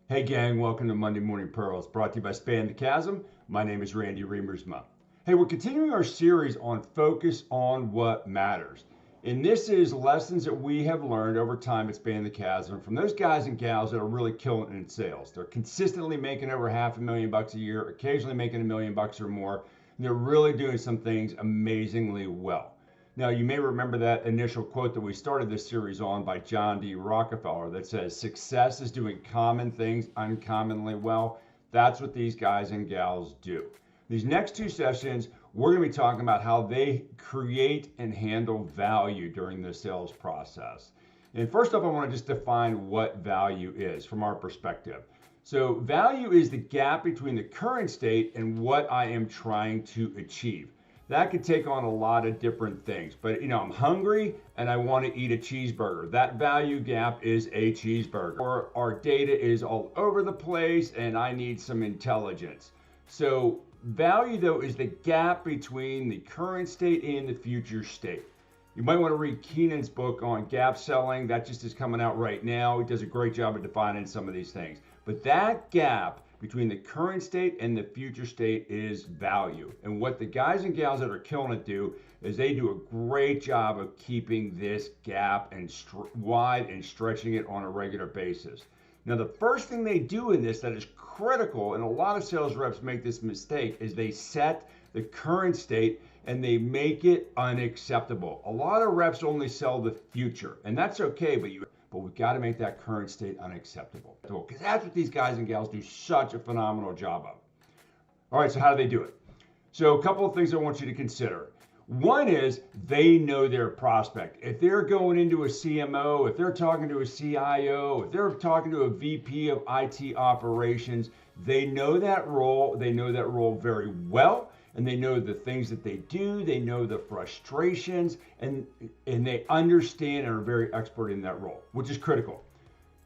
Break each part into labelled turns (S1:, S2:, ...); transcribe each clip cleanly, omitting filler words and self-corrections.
S1: Hey gang, welcome to Monday Morning Pearls, brought to you by Span the Chasm. My name is Randy Remersma. Hey, we're continuing our series on focus on what matters. And this is lessons that we have learned over time at Span the Chasm from those guys and gals that are really killing it in sales. They're consistently making over $500,000 a year, occasionally making $1 million or more. And they're really doing some things amazingly well. Now, you may remember that initial quote that we started this series on by John D. Rockefeller that says, success is doing common things uncommonly well. That's what these guys and gals do. These next two sessions, we're going to be talking about how they create and handle value during the sales process. And first up, I want to just define what value is from our perspective. So value is the gap between the current state and what I am trying to achieve. That could take on a lot of different things, but I'm hungry and I want to eat a cheeseburger. That value gap is a cheeseburger. Or our data is all over the place and I need some intelligence. So value though is the gap between the current state and the future state. You might want to read Keenan's book on gap selling. That just is coming out right now. He does a great job of defining some of these things. But that gap between the current state and the future state is value. And what the guys and gals that are killing it do is they do a great job of keeping this gap and wide and stretching it on a regular basis. Now, the first thing they do in this that is critical, and a lot of sales reps make this mistake, is they set the current state and they make it unacceptable. A lot of reps only sell the future, and that's okay, but we've got to make that current state unacceptable, because that's what these guys and gals do such a phenomenal job of. All right, so how do they do it? So a couple of things I want you to consider. One is they know their prospect. If they're going into a CMO, if they're talking to a CIO, if they're talking to a VP of IT operations, they know that role. They know that role very well. And they know the things that they do, they know the frustrations, and they understand and are very expert in that role, which is critical.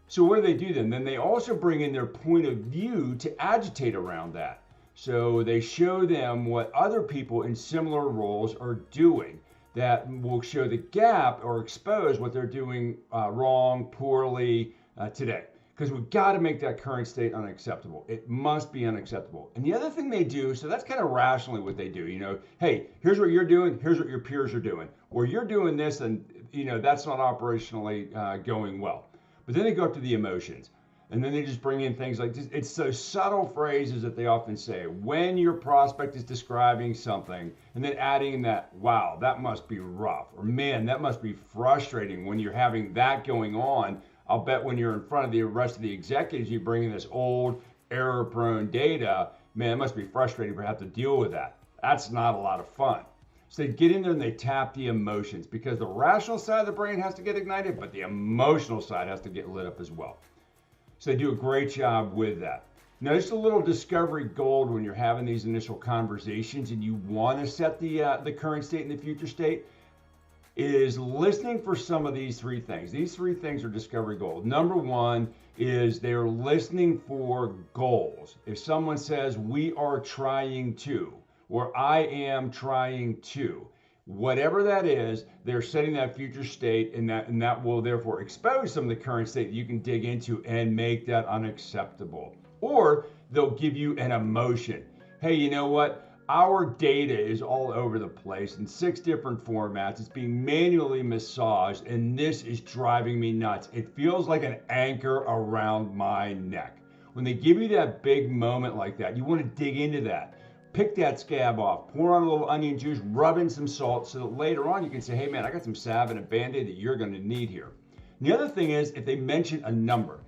S1: So what do they do then? Then they also bring in their point of view to agitate around that. So they show them what other people in similar roles are doing that will show the gap or expose what they're doing wrong, poorly today. Because we've got to make that current state unacceptable. It must be unacceptable. And the other thing they do, so that's kind of rationally what they do, hey, here's what you're doing, here's what your peers are doing. Or you're doing this and, that's not operationally going well. But then they go up to the emotions. And then they just bring in things like this. It's those subtle phrases that they often say when your prospect is describing something, and then adding in that, wow, that must be rough. Or man, that must be frustrating when you're having that going on. I'll bet when you're in front of the rest of the executives, you bring in this old error-prone data, man, it must be frustrating to have to deal with that. That's not a lot of fun. So they get in there and they tap the emotions, because the rational side of the brain has to get ignited, but the emotional side has to get lit up as well. So they do a great job with that. Now, just a little discovery gold when you're having these initial conversations and you want to set the current state and the future state, is listening for some of these three things. These three things are discovery gold. Number one is they're listening for goals. If someone says, we are trying to, or I am trying to, whatever that is, they're setting that future state, and that will therefore expose some of the current state that you can dig into and make that unacceptable. Or they'll give you an emotion. Hey, you know what? Our data is all over the place in 6 different formats. It's being manually massaged, and this is driving me nuts. It feels like an anchor around my neck. When they give you that big moment like that, you want to dig into that. Pick that scab off, pour on a little onion juice, rub in some salt so that later on you can say, hey man, I got some salve and a Band-Aid that you're going to need here. And the other thing is, if they mention a number,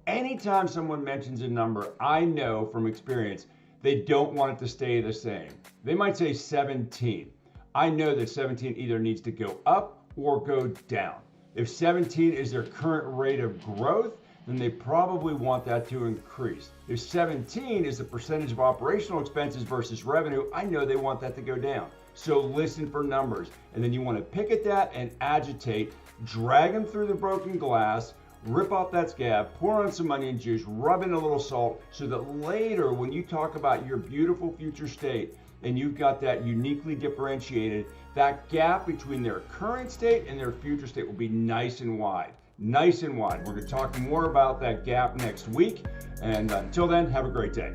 S1: anytime someone mentions a number, I know from experience, they don't want it to stay the same. They might say 17. I know that 17 either needs to go up or go down. If 17 is their current rate of growth, then they probably want that to increase. If 17 is the percentage of operational expenses versus revenue, I know they want that to go down. So listen for numbers. And then you want to pick at that and agitate, drag them through the broken glass, rip off that scab, pour on some onion juice, rub in a little salt, so that later when you talk about your beautiful future state and you've got that uniquely differentiated, that gap between their current state and their future state will be nice and wide. nice and wide. We're going to talk more about that gap next week. And until then, have a great day.